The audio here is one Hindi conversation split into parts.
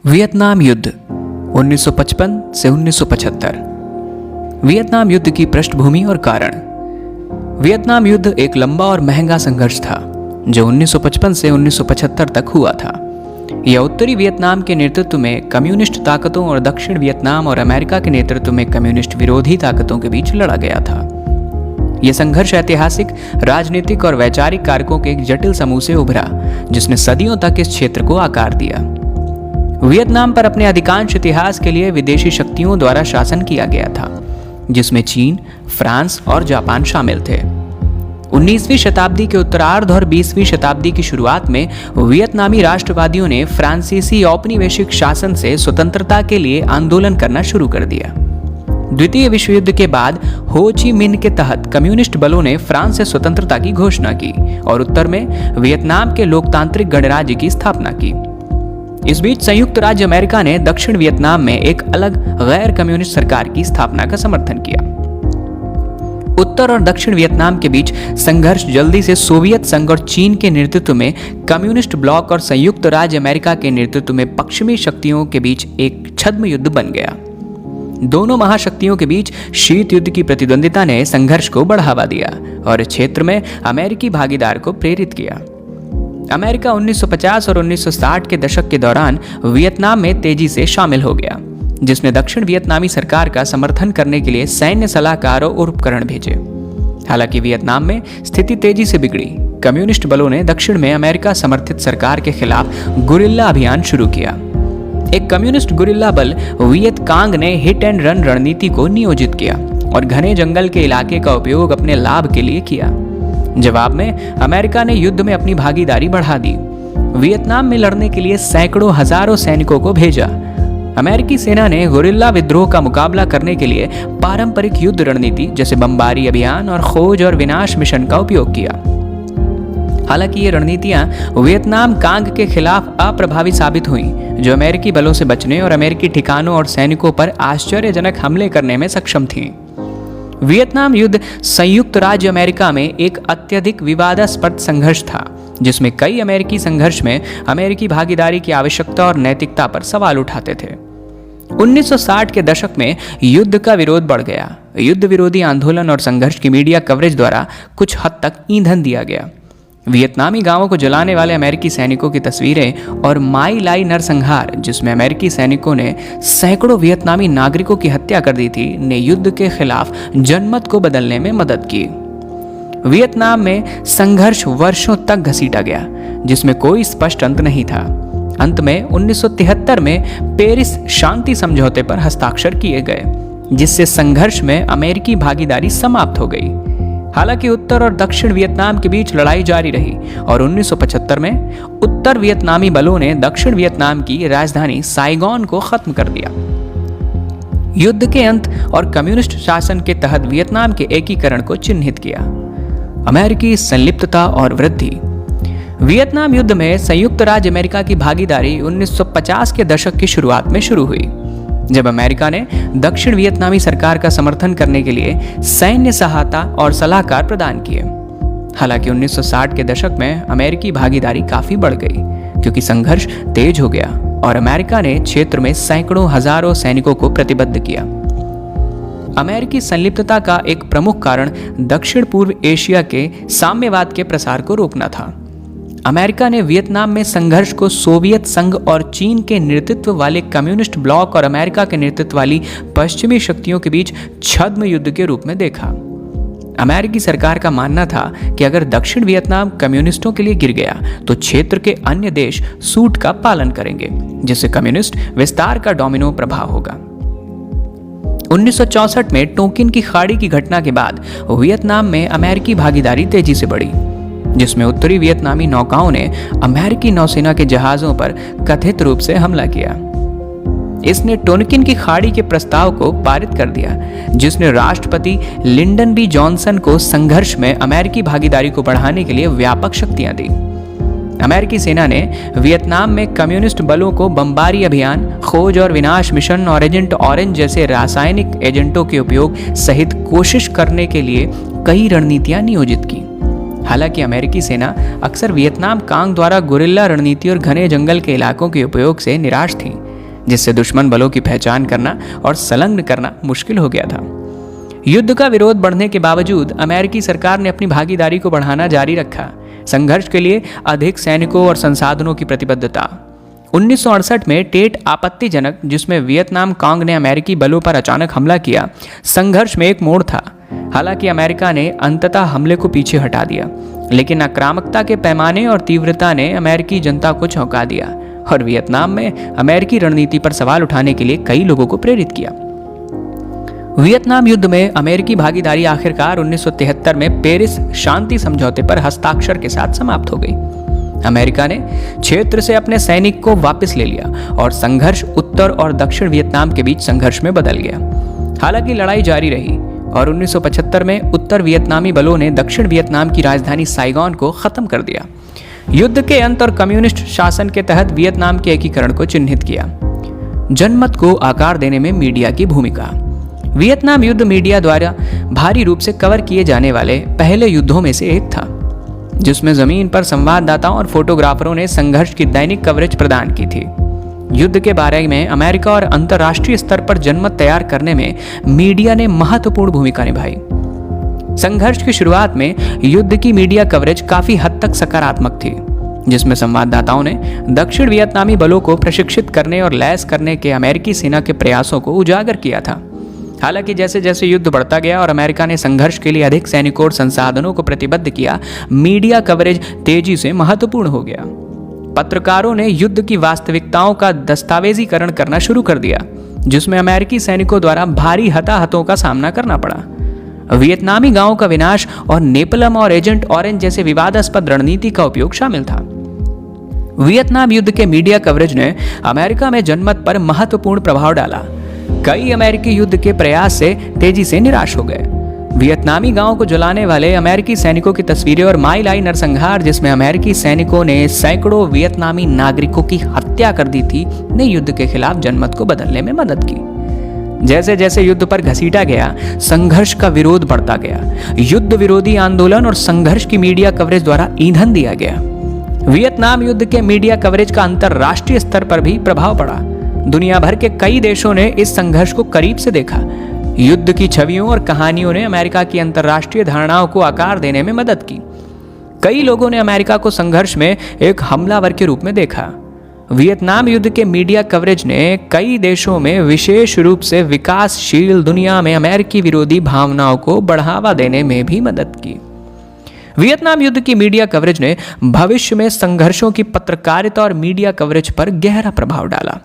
वियतनाम युद्ध 1955 से 1975। वियतनाम युद्ध की पृष्ठभूमि और कारण। वियतनाम युद्ध एक लंबा और महंगा संघर्ष था जो 1955 से 1975 तक हुआ था। यह उत्तरी वियतनाम के नेतृत्व में कम्युनिस्ट ताकतों और दक्षिण वियतनाम और अमेरिका के नेतृत्व में कम्युनिस्ट विरोधी ताकतों के बीच लड़ा गया था। यह संघर्ष ऐतिहासिक, राजनीतिक और वैचारिक कारकों के एक जटिल समूह से उभरा जिसने सदियों तक इस क्षेत्र को आकार दिया। वियतनाम पर अपने अधिकांश इतिहास के लिए विदेशी शक्तियों द्वारा शासन किया गया था, जिसमें चीन, फ्रांस और जापान शामिल थे। 19वीं शताब्दी के उत्तरार्ध और 20वीं शताब्दी की शुरुआत में वियतनामी राष्ट्रवादियों ने फ्रांसीसी औपनिवेशिक शासन से स्वतंत्रता के लिए आंदोलन करना शुरू कर दिया। द्वितीय विश्व युद्ध के बाद हो ची मिन्ह के तहत कम्युनिस्ट बलों ने फ्रांस से स्वतंत्रता की घोषणा की और उत्तर में वियतनाम के लोकतांत्रिक गणराज्य की स्थापना की। इस बीच संयुक्त राज्य अमेरिका ने दक्षिण वियतनाम में एक अलग गैर कम्युनिस्ट सरकार की स्थापना का समर्थन किया। उत्तर और दक्षिण वियतनाम के बीच संघर्ष जल्दी से सोवियत संघ और चीन के नेतृत्व में कम्युनिस्ट ब्लॉक और संयुक्त राज्य अमेरिका के नेतृत्व में पश्चिमी शक्तियों के बीच एक छद्म युद्ध बन गया। दोनों महाशक्तियों के बीच शीत युद्ध की प्रतिद्वंदिता ने संघर्ष को बढ़ावा दिया और इस क्षेत्र में अमेरिकी भागीदार को प्रेरित किया। अमेरिका 1950 और 1960 के दशक के दौरान वियतनाम में तेजी से शामिल हो गया, जिसने दक्षिण वियतनामी सरकार का समर्थन करने के लिए सैन्य सलाहकार और उपकरण भेजे। हालांकि वियतनाम में स्थिति तेजी से बिगड़ी। कम्युनिस्ट बलों ने दक्षिण में अमेरिका समर्थित सरकार के खिलाफ गुरिल्ला अभियान शुरू किया। एक कम्युनिस्ट गुरिल्ला बल वियत कांग ने हिट एंड रन रणनीति को नियोजित किया और घने जंगल के इलाके का उपयोग अपने लाभ के लिए किया। जवाब में अमेरिका ने युद्ध में अपनी भागीदारी बढ़ा दी। वियतनाम में लड़ने के लिए सैकड़ों हजारों सैनिकों को भेजा। अमेरिकी सेना ने गुरिल्ला विद्रोह का मुकाबला करने के लिए पारंपरिक युद्ध रणनीति जैसे बमबारी अभियान और खोज और विनाश मिशन का उपयोग किया। हालांकि ये रणनीतियां वियतनाम कांग के खिलाफ अप्रभावी साबित हुईं, जो अमेरिकी बलों से बचने और अमेरिकी ठिकानों और सैनिकों पर आश्चर्यजनक हमले करने में सक्षम थीं। वियतनाम युद्ध संयुक्त राज्य अमेरिका में एक अत्यधिक विवादास्पद संघर्ष था, जिसमें कई अमेरिकी संघर्ष में अमेरिकी भागीदारी की आवश्यकता और नैतिकता पर सवाल उठाते थे। 1960 के दशक में युद्ध का विरोध बढ़ गया। युद्ध विरोधी आंदोलन और संघर्ष की मीडिया कवरेज द्वारा कुछ हद तक ईंधन दिया गया। वियतनामी गांवों को जलाने वाले अमेरिकी सैनिकों की तस्वीरें और माई लाई नरसंहार, जिसमें अमेरिकी सैनिकों ने सैकड़ों वियतनामी नागरिकों की हत्या कर दी थी, ने युद्ध के खिलाफ जनमत को बदलने में मदद की। वियतनाम में संघर्ष वर्षों तक घसीटा गया, जिसमें कोई स्पष्ट अंत नहीं था। अंत में 1973 में पेरिस शांति समझौते पर हस्ताक्षर किए गए, जिससे संघर्ष में अमेरिकी भागीदारी समाप्त हो गई। हालांकि उत्तर और दक्षिण वियतनाम के बीच लड़ाई जारी रही और 1975 में उत्तर वियतनामी बलों ने दक्षिण वियतनाम की राजधानी साइगोन को खत्म कर दिया। युद्ध के अंत और कम्युनिस्ट शासन के तहत वियतनाम के एकीकरण को चिन्हित किया। अमेरिकी संलिप्तता और वृद्धि। वियतनाम युद्ध में संयुक्त राज्य अमेरिका की भागीदारी 1950 के दशक की शुरुआत में शुरू हुई, जब अमेरिका ने दक्षिण वियतनामी सरकार का समर्थन करने के लिए सैन्य सहायता और सलाहकार प्रदान किए। हालांकि 1960 के दशक में अमेरिकी भागीदारी काफी बढ़ गई, क्योंकि संघर्ष तेज हो गया और अमेरिका ने क्षेत्र में सैकड़ों हजारों सैनिकों को प्रतिबद्ध किया। अमेरिकी संलिप्तता का एक प्रमुख कारण दक्षिण पूर्व एशिया के साम्यवाद के प्रसार को रोकना था। अमेरिका ने वियतनाम में संघर्ष को सोवियत संघ और चीन के नेतृत्व वाले कम्युनिस्ट ब्लॉक और अमेरिका के नेतृत्व वाली पश्चिमी शक्तियों के बीच छद्म युद्ध के रूप में देखा। अमेरिकी सरकार का मानना था कि अगर दक्षिण वियतनाम कम्युनिस्टों के लिए गिर गया तो क्षेत्र के अन्य देश सूट का पालन करेंगे, जिससे कम्युनिस्ट विस्तार का डोमिनो प्रभाव होगा। 1964 में टोकिन की खाड़ी की घटना के बाद वियतनाम में अमेरिकी भागीदारी तेजी से बढ़ी, जिसमें उत्तरी वियतनामी नौकाओं ने अमेरिकी नौसेना के जहाजों पर कथित रूप से हमला किया। इसने टोनकिन की खाड़ी के प्रस्ताव को पारित कर दिया, जिसने राष्ट्रपति लिंडन बी जॉनसन को संघर्ष में अमेरिकी भागीदारी को बढ़ाने के लिए व्यापक शक्तियां दी। अमेरिकी सेना ने वियतनाम में कम्युनिस्ट बलों को बमबारी अभियान, खोज और विनाश मिशन और एजेंट ऑरेंज जैसे रासायनिक एजेंटों के उपयोग सहित कोशिश करने के लिए कई रणनीतियां नियोजित की। हालांकि अमेरिकी सेना अक्सर वियतनाम कांग द्वारा गुरिल्ला रणनीति और घने जंगल के इलाकों के उपयोग से निराश थी, जिससे दुश्मन बलों की पहचान करना और संलग्न करना मुश्किल हो गया था। युद्ध का विरोध बढ़ने के बावजूद अमेरिकी सरकार ने अपनी भागीदारी को बढ़ाना जारी रखा। संघर्ष के लिए अधिक सैनिकों और संसाधनों की प्रतिबद्धता। 1968 में टेट आपत्तिजनक, जिसमें वियतनाम कांग ने अमेरिकी बलों पर अचानक हमला किया, संघर्ष में एक मोड़ था। हालांकि अमेरिका ने अंततः हमले को पीछे हटा दिया, लेकिन आक्रामकता के पैमाने और तीव्रता ने अमेरिकी जनता को चौंका दिया और वियतनाम में अमेरिकी रणनीति पर सवाल उठाने के लिए कई लोगों को प्रेरित किया। वियतनाम युद्ध में अमेरिकी भागीदारी आखिरकार 1973 में पेरिस शांति समझौते पर हस्ताक्षर के साथ समाप्त हो गई। अमेरिका ने क्षेत्र से अपने सैनिक को वापस ले लिया और संघर्ष उत्तर और दक्षिण वियतनाम के बीच संघर्ष में बदल गया। हालांकि लड़ाई जारी रही और 1975 में उत्तर वियतनामी बलों ने दक्षिण वियतनाम की राजधानी साइगॉन को खत्म कर दिया। युद्ध के अंत और कम्युनिस्ट शासन के तहत वियतनाम के एकीकरण को चिन्हित किया। जनमत को आकार देने में मीडिया की भूमिका। वियतनाम युद्ध मीडिया द्वारा भारी रूप से कवर किए जाने वाले पहले युद्धों में से एक था, जिसमें जमीन पर संवाददाताओं और फोटोग्राफरों ने संघर्ष की दैनिक कवरेज प्रदान की थी। युद्ध के बारे में अमेरिका और अंतर्राष्ट्रीय स्तर पर जनमत तैयार करने में मीडिया ने महत्वपूर्ण भूमिका निभाई। संघर्ष की शुरुआत में युद्ध की मीडिया कवरेज काफी हद तक सकारात्मक थी, जिसमें संवाददाताओं ने दक्षिण वियतनामी बलों को प्रशिक्षित करने और लैस करने के अमेरिकी सेना के प्रयासों को उजागर किया था। हालांकि जैसे जैसे युद्ध बढ़ता गया और अमेरिका ने संघर्ष के लिए अधिक सैनिकों और संसाधनों को प्रतिबद्ध किया, मीडिया कवरेज तेजी से महत्वपूर्ण हो गया। पत्रकारों ने युद्ध की वास्तविकताओं का दस्तावेजीकरण करना शुरू कर दिया, जिसमें अमेरिकी सैनिकों द्वारा भारी हताहतों का सामना करना पड़ा। वियतनामी गांवों का विनाश और नेपलम और एजेंट ऑरेंज जैसे विवादास्पद रणनीति का उपयोग शामिल था। वियतनाम युद्ध के मीडिया कवरेज ने अमेरिका में जनमत पर महत्वपूर्ण प्रभाव डाला। कई अमेरिकी युद्ध के प्रयास से तेजी से निराश हो गए। वियतनामी गांवों को जलाने वाले अमेरिकी सैनिकों की तस्वीरें और माई लाई नरसंहार, जिसमें अमेरिकी सैनिकों ने सैकड़ों वियतनामी नागरिकों की हत्या कर दी थी, ने युद्ध के खिलाफ जनमत को बदलने में मदद की। जैसे जैसे युद्ध पर घसीटा गया, संघर्ष का विरोध बढ़ता गया। युद्ध विरोधी आंदोलन और संघर्ष की मीडिया कवरेज द्वारा ईंधन दिया गया। वियतनाम युद्ध के मीडिया कवरेज का अंतर्राष्ट्रीय स्तर पर भी प्रभाव पड़ा। दुनिया भर के कई देशों ने इस संघर्ष को करीब से देखा। युद्ध की छवियों और कहानियों ने अमेरिका की अंतर्राष्ट्रीय धारणाओं को आकार देने में मदद की। कई लोगों ने अमेरिका को संघर्ष में एक हमलावर के रूप में देखा। वियतनाम युद्ध के मीडिया कवरेज ने कई देशों में, विशेष रूप से विकासशील दुनिया में, अमेरिकी विरोधी भावनाओं को बढ़ावा देने में भी मदद की। वियतनाम युद्ध की मीडिया कवरेज ने भविष्य में संघर्षों की पत्रकारिता और मीडिया कवरेज पर गहरा प्रभाव डाला।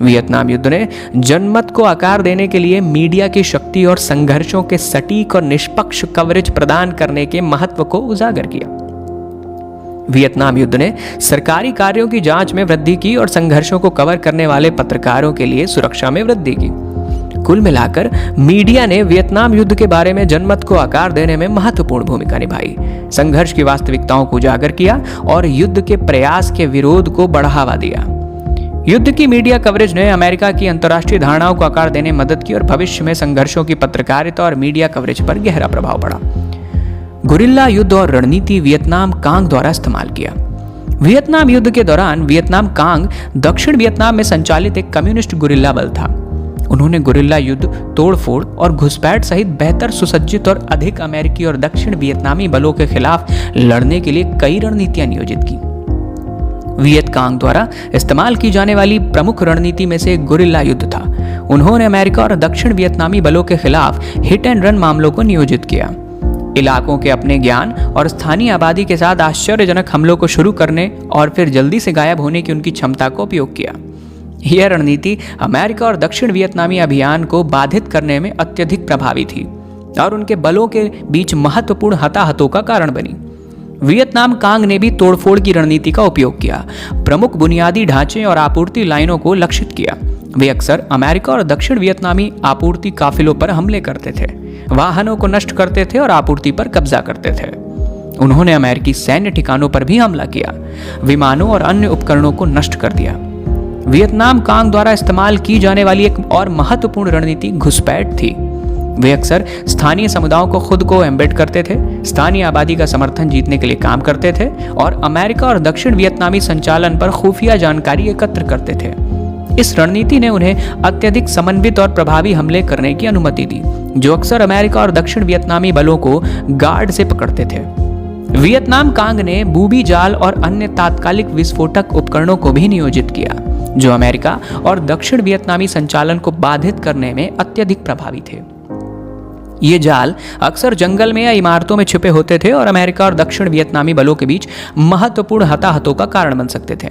वियतनाम युद्ध ने जनमत को आकार देने के लिए मीडिया की शक्ति और संघर्षों के सटीक और निष्पक्ष कवरेज प्रदान करने के महत्व को उजागर किया। वियतनाम युद्ध ने सरकारी कार्यों की जांच में वृद्धि की और संघर्षों को कवर करने वाले पत्रकारों के लिए सुरक्षा में वृद्धि की। कुल मिलाकर मीडिया ने वियतनाम युद्ध के बारे में जनमत को आकार देने में महत्वपूर्ण भूमिका निभाई, संघर्ष की वास्तविकताओं को उजागर किया और युद्ध के प्रयास के विरोध को बढ़ावा दिया। युद्ध की मीडिया कवरेज ने अमेरिका की अंतर्राष्ट्रीय धारणाओं को आकार देने में मदद की और भविष्य में संघर्षों की पत्रकारिता और मीडिया कवरेज पर गहरा प्रभाव पड़ा। गुरिल्ला युद्ध और रणनीति वियतनाम कांग द्वारा इस्तेमाल किया। वियतनाम युद्ध के दौरान वियतनाम कांग दक्षिण वियतनाम में संचालित एक कम्युनिस्ट गुरिल्ला बल था। उन्होंने गुरिल्ला युद्ध, तोड़फोड़ और घुसपैठ सहित बेहतर सुसज्जित और अधिक अमेरिकी और दक्षिण वियतनामी बलों के खिलाफ लड़ने के लिए कई रणनीतियां नियोजित की। वियत कांग द्वारा इस्तेमाल की जाने वाली प्रमुख रणनीति में से एक गुरिल्ला युद्ध था। उन्होंने अमेरिका और दक्षिण वियतनामी बलों के खिलाफ हिट एंड रन मामलों को नियोजित किया। इलाकों के अपने ज्ञान और स्थानीय आबादी के साथ आश्चर्यजनक हमलों को शुरू करने और फिर जल्दी से गायब होने की उनकी क्षमता को उपयोग किया। यह रणनीति अमेरिका और दक्षिण वियतनामी अभियान को बाधित करने में अत्यधिक प्रभावी थी और उनके बलों के बीच महत्वपूर्ण हताहतों का कारण बनी। वियतनाम कांग ने भी तोड़फोड़ की रणनीति का उपयोग किया, प्रमुख बुनियादी ढांचे और आपूर्ति लाइनों को लक्षित किया। वे अक्सर अमेरिका और दक्षिण वियतनामी आपूर्ति काफिलों पर हमले करते थे, वाहनों को नष्ट करते थे और आपूर्ति पर कब्जा करते थे। उन्होंने अमेरिकी सैन्य ठिकानों पर भी हमला किया, विमानों और अन्य उपकरणों को नष्ट कर दिया। वियतनाम कांग द्वारा इस्तेमाल की जाने वाली एक और महत्वपूर्ण रणनीति घुसपैठ थी। वे अक्सर स्थानीय समुदायों को खुद को एम्बेड करते थे, स्थानीय आबादी का समर्थन जीतने के लिए काम करते थे और अमेरिका और दक्षिण वियतनामी संचालन पर खुफिया जानकारी एकत्र करते थे। इस रणनीति ने उन्हें अत्यधिक समन्वित और प्रभावी हमले करने की अनुमति दी, जो अक्सर अमेरिका और दक्षिण वियतनामी बलों को गार्ड से पकड़ते थे। वियतनाम कांग ने बूबी जाल और अन्य तात्कालिक विस्फोटक उपकरणों को भी नियोजित किया, जो अमेरिका और दक्षिण वियतनामी संचालन को बाधित करने में अत्यधिक प्रभावी थे। ये जाल अक्सर जंगल में या इमारतों में छिपे होते थे और अमेरिका और दक्षिण वियतनामी बलों के बीच महत्वपूर्ण हताहतों का कारण बन सकते थे।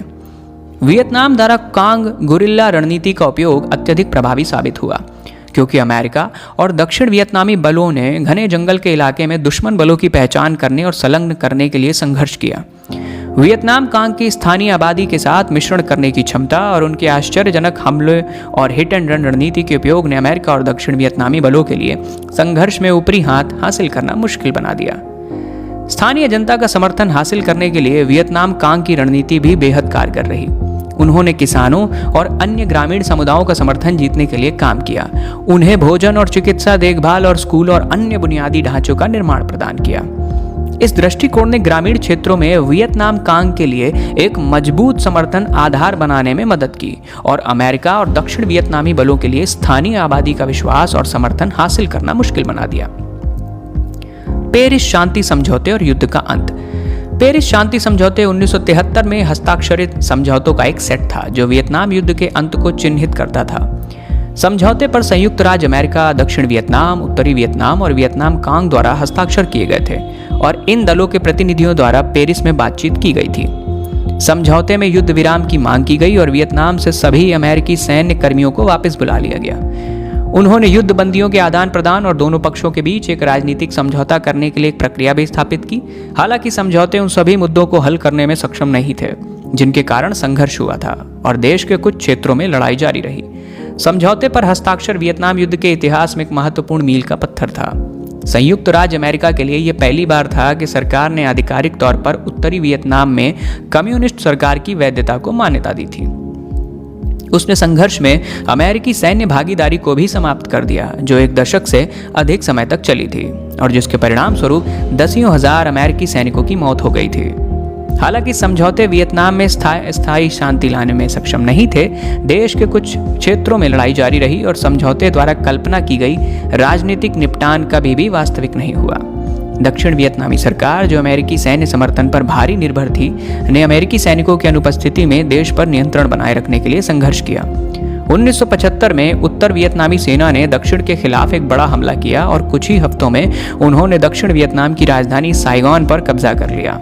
वियतनाम द्वारा कांग गुरिल्ला रणनीति का उपयोग अत्यधिक प्रभावी साबित हुआ, क्योंकि अमेरिका और दक्षिण वियतनामी बलों ने घने जंगल के इलाके में दुश्मन बलों की पहचान करने और संलग्न करने के लिए संघर्ष किया। वियतनाम कांग की स्थानीय आबादी के साथ मिश्रण करने की क्षमता और उनके आश्चर्यजनक हमले और हिट एंड रन रणनीति के उपयोग ने अमेरिका और दक्षिण वियतनामी बलों के लिए संघर्ष में ऊपरी हाथ हासिल करना मुश्किल बना दिया। स्थानीय जनता का समर्थन हासिल करने के लिए वियतनाम कांग की रणनीति भी बेहद कारगर रही। उन्होंने किसानों और अन्य ग्रामीण समुदायों का समर्थन जीतने के लिए काम किया, उन्हें भोजन और चिकित्सा देखभाल और स्कूल और अन्य बुनियादी ढांचों का निर्माण प्रदान किया। इस दृष्टिकोण ने ग्रामीण क्षेत्रों में वियतनाम कांग के लिए एक मजबूत समर्थन आधार बनाने में मदद की और अमेरिका और दक्षिण वियतनामी बलों के लिए स्थानीय आबादी का विश्वास और समर्थन हासिल करना मुश्किल बना दिया। पेरिस शांति समझौते और युद्ध का अंत। पेरिस शांति समझौते 1973 में हस्ताक्षरित समझौतों का एक सेट था, जो वियतनाम युद्ध के अंत को चिन्हित करता था। समझौते पर संयुक्त राज्य अमेरिका, दक्षिण वियतनाम, उत्तरी वियतनाम और वियतनाम कांग द्वारा हस्ताक्षर किए गए थे और इन दलों के प्रतिनिधियों द्वारा पेरिस में बातचीत की गई थी। समझौते में युद्ध विराम की मांग की गई और वियतनाम से सभी अमेरिकी सैन्य कर्मियों को वापस बुला लिया गया। उन्होंने युद्ध बंदियों के आदान प्रदान और दोनों पक्षों के बीच एक राजनीतिक समझौता करने के लिए एक प्रक्रिया भी स्थापित की। हालांकि समझौते उन सभी मुद्दों को हल करने में सक्षम नहीं थे जिनके कारण संघर्ष हुआ था और देश के कुछ क्षेत्रों में लड़ाई जारी रही। समझौते पर हस्ताक्षर वियतनाम युद्ध के इतिहास में एक महत्वपूर्ण मील का पत्थर था। संयुक्त राज्य अमेरिका के लिए यह पहली बार था कि सरकार ने आधिकारिक तौर पर उत्तरी वियतनाम में कम्युनिस्ट सरकार की वैधता को मान्यता दी थी। उसने संघर्ष में अमेरिकी सैन्य भागीदारी को भी समाप्त कर दिया, जो एक दशक से अधिक समय तक चली थी और जिसके परिणाम स्वरूप दसियों हजार अमेरिकी सैनिकों की मौत हो गई थी। हालांकि समझौते वियतनाम में स्थायी शांति लाने में सक्षम नहीं थे। देश के कुछ क्षेत्रों में लड़ाई जारी रही और समझौते द्वारा कल्पना की गई राजनीतिक निपटान कभी भी वास्तविक नहीं हुआ। दक्षिण वियतनामी सरकार, जो अमेरिकी सैन्य समर्थन पर भारी निर्भर थी, ने अमेरिकी सैनिकों की अनुपस्थिति में देश पर नियंत्रण बनाए रखने के लिए संघर्ष किया। 1975 में उत्तर वियतनामी सेना ने दक्षिण के खिलाफ एक बड़ा हमला किया और कुछ ही हफ्तों में उन्होंने दक्षिण वियतनाम की राजधानी साइगोन पर कब्जा कर लिया।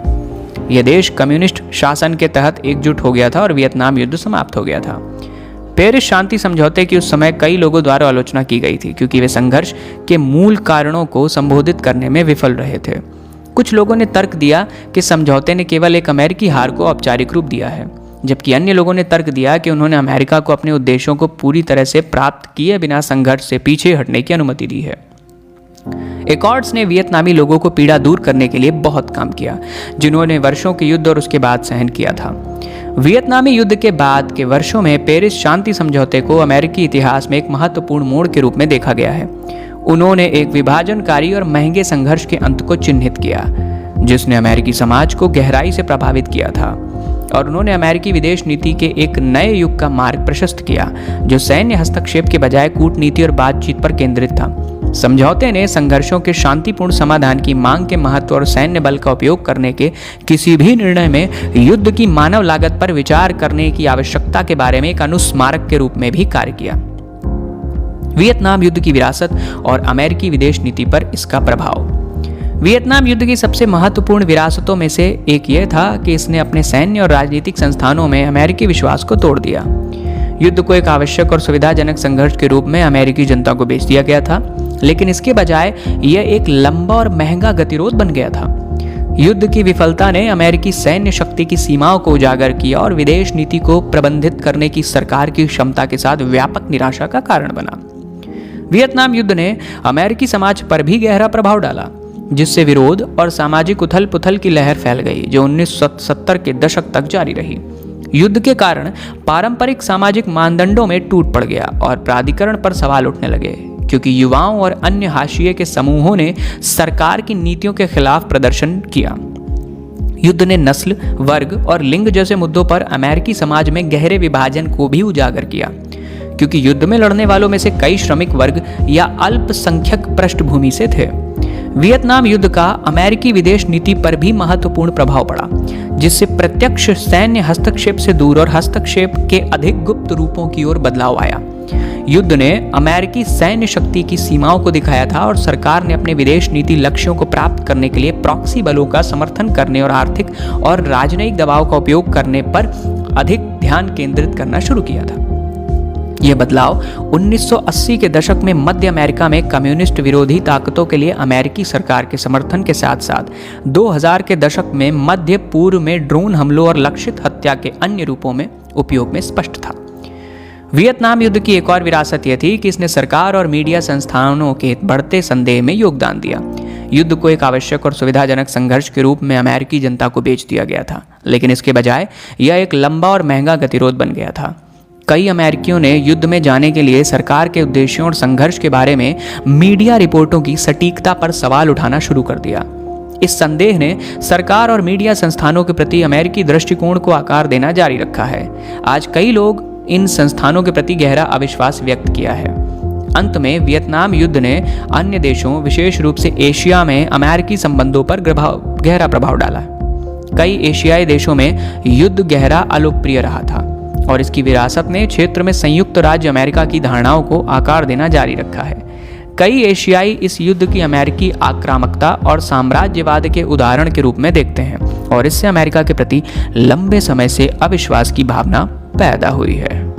यह देश कम्युनिस्ट शासन के तहत एकजुट हो गया था और वियतनाम युद्ध समाप्त हो गया था। पेरिस शांति समझौते की उस समय कई लोगों द्वारा आलोचना की गई थी, क्योंकि वे संघर्ष के मूल कारणों को संबोधित करने में विफल रहे थे। कुछ लोगों ने तर्क दिया कि समझौते ने केवल एक अमेरिकी हार को औपचारिक रूप दिया है, जबकि अन्य लोगों ने तर्क दिया कि उन्होंने अमेरिका को अपने उद्देश्यों को पूरी तरह से प्राप्त किए बिना संघर्ष से पीछे हटने की अनुमति दी है। एकॉर्ड्स ने वियतनामी लोगों को पीड़ा दूर करने के लिए बहुत काम किया, जिन्होंने वर्षों के युद्ध और उसके बाद सहन किया था। वियतनामी युद्ध के बाद के वर्षों में पेरिस शांति समझौते को अमेरिकी इतिहास में एक महत्वपूर्ण मोड़ के रूप में देखा गया है। उन्होंने एक विभाजनकारी और महंगे संघर्ष के अंत को चिन्हित किया, जिसने अमेरिकी समाज को गहराई से प्रभावित किया था, और उन्होंने अमेरिकी विदेश नीति के एक नए युग का मार्ग प्रशस्त किया, जो सैन्य हस्तक्षेप के बजाय कूटनीति और बातचीत पर केंद्रित था। समझौते ने संघर्षों के शांतिपूर्ण समाधान की मांग के महत्व और सैन्य बल का उपयोग करने के किसी भी निर्णय में युद्ध की मानव लागत पर विचार करने की आवश्यकता के बारे में एक अनुस्मारक के रूप में भी कार्य किया। वियतनाम युद्ध की विरासत और अमेरिकी विदेश नीति पर इसका प्रभाव। वियतनाम युद्ध की सबसे महत्वपूर्ण विरासतों में से एक यह था कि इसने अपने सैन्य और राजनीतिक संस्थानों में अमेरिकी विश्वास को तोड़ दिया। युद्ध को एक आवश्यक और सुविधाजनक संघर्ष के रूप में अमेरिकी जनता को बेच दिया गया था, लेकिन इसके बजाय यह एक लंबा और महंगा गतिरोध बन गया था। युद्ध की विफलता ने अमेरिकी सैन्य शक्ति की सीमाओं को उजागर किया और विदेश नीति को प्रबंधित करने की सरकार की क्षमता के साथ व्यापक निराशा का कारण बना। वियतनाम युद्ध ने अमेरिकी समाज पर भी गहरा प्रभाव डाला, जिससे विरोध और सामाजिक उथल पुथल की लहर फैल गई, जो 1970 के दशक तक जारी रही। युद्ध के कारण पारंपरिक सामाजिक मानदंडों में टूट पड़ गया और प्राधिकरण पर सवाल उठने लगे, क्योंकि युवाओं और अन्य हाशिए के समूहों ने सरकार की नीतियों के खिलाफ प्रदर्शन किया। युद्ध ने नस्ल, वर्ग और लिंग जैसे मुद्दों पर अमेरिकी समाज में गहरे विभाजन को भी उजागर किया, क्योंकि युद्ध में लड़ने वालों में से कई श्रमिक वर्ग या अल्पसंख्यक पृष्ठभूमि से थे। वियतनाम युद्ध का अमेरिकी विदेश नीति पर भी महत्वपूर्ण प्रभाव पड़ा, जिससे प्रत्यक्ष सैन्य हस्तक्षेप से दूर और हस्तक्षेप के अधिक गुप्त रूपों की ओर बदलाव आया। युद्ध ने अमेरिकी सैन्य शक्ति की सीमाओं को दिखाया था और सरकार ने अपने विदेश नीति लक्ष्यों को प्राप्त करने के लिए प्रॉक्सी बलों का समर्थन करने और आर्थिक और राजनयिक दबाव का उपयोग करने पर अधिक ध्यान केंद्रित करना शुरू किया था। यह बदलाव 1980 के दशक में मध्य अमेरिका में कम्युनिस्ट विरोधी ताकतों के लिए अमेरिकी सरकार के समर्थन के साथ साथ 2000 के दशक में मध्य पूर्व में ड्रोन हमलों और लक्षित हत्या के अन्य रूपों में उपयोग में स्पष्ट था। वियतनाम युद्ध की एक और विरासत यह थी कि इसने सरकार और मीडिया संस्थानों के बढ़ते संदेह में योगदान दिया। युद्ध को एक आवश्यक और सुविधाजनक संघर्ष के रूप में अमेरिकी जनता को बेच दिया गया था, लेकिन इसके बजाय यह एक लंबा और महंगा गतिरोध बन गया था। कई अमेरिकियों ने युद्ध में जाने के लिए सरकार के उद्देश्यों और संघर्ष के बारे में मीडिया रिपोर्टों की सटीकता पर सवाल उठाना शुरू कर दिया। इस संदेह ने सरकार और मीडिया संस्थानों के प्रति अमेरिकी दृष्टिकोण को आकार देना जारी रखा है। आज कई लोग इन संस्थानों के प्रति गहरा अविश्वास व्यक्त किया है। अंत में वियतनाम युद्ध ने अन्य देशों, विशेष रूप से एशिया में अमेरिकी संबंधों पर गहरा प्रभाव डाला। कई एशियाई देशों में युद्ध गहरा अलोकप्रिय रहा था और इसकी विरासत ने क्षेत्र में संयुक्त राज्य अमेरिका की धारणाओं को आकार देना जारी रखा है। कई एशियाई इस युद्ध की अमेरिकी आक्रामकता और साम्राज्यवाद के उदाहरण के रूप में देखते हैं और इससे अमेरिका के प्रति लंबे समय से अविश्वास की भावना पैदा हुई है।